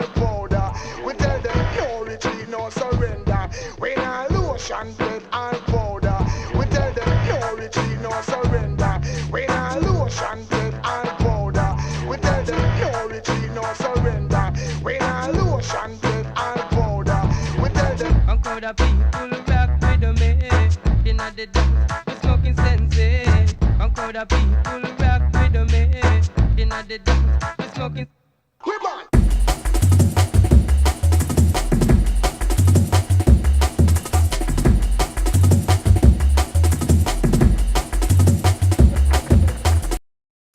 all powder. We tell them no retreat, no surrender. We not lotion, bed and powder. We tell them no retreat, no surrender. We not lotion, bed and powder. We tell them no retreat, no surrender. We not lotion, bed and powder. We tell them I'm crowd of people rock with me. Inna the dance, we smoking sense. I'm crowd of people rock with me. Inna the dance, we smoking. we born.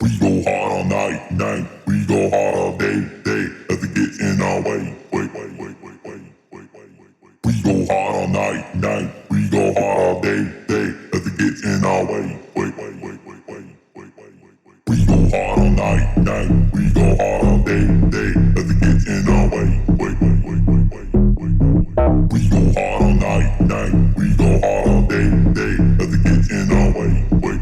We go hard all night, night. We go hard all day, day. Nothing gets in our way. Wait. We go hard all night, night. We go hard all day, day. Nothing gets in our way. Wait. We go hard all night, night. We go hard all day, day. Nothing gets in our way. Wait. We go hard all night, night. We go hard all day, day. Nothing gets in our way. Wait.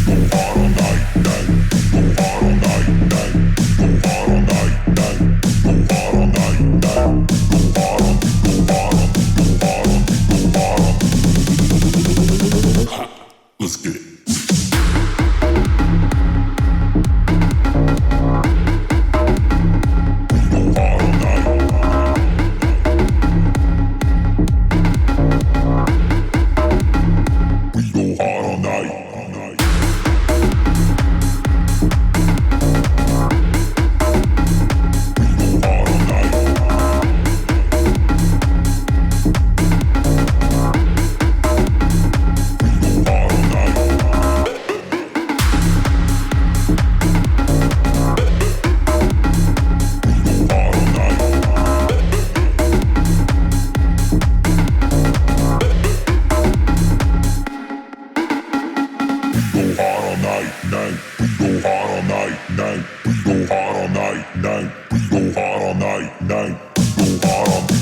Go hard all night, night. Go hard all night, night. Go hard all night, night. Go hard all night, night. Go hard on, go hard on, go hard on, go hard on. Ha, let's get it. We go hard all night. We go hard all night. Night. We go hard on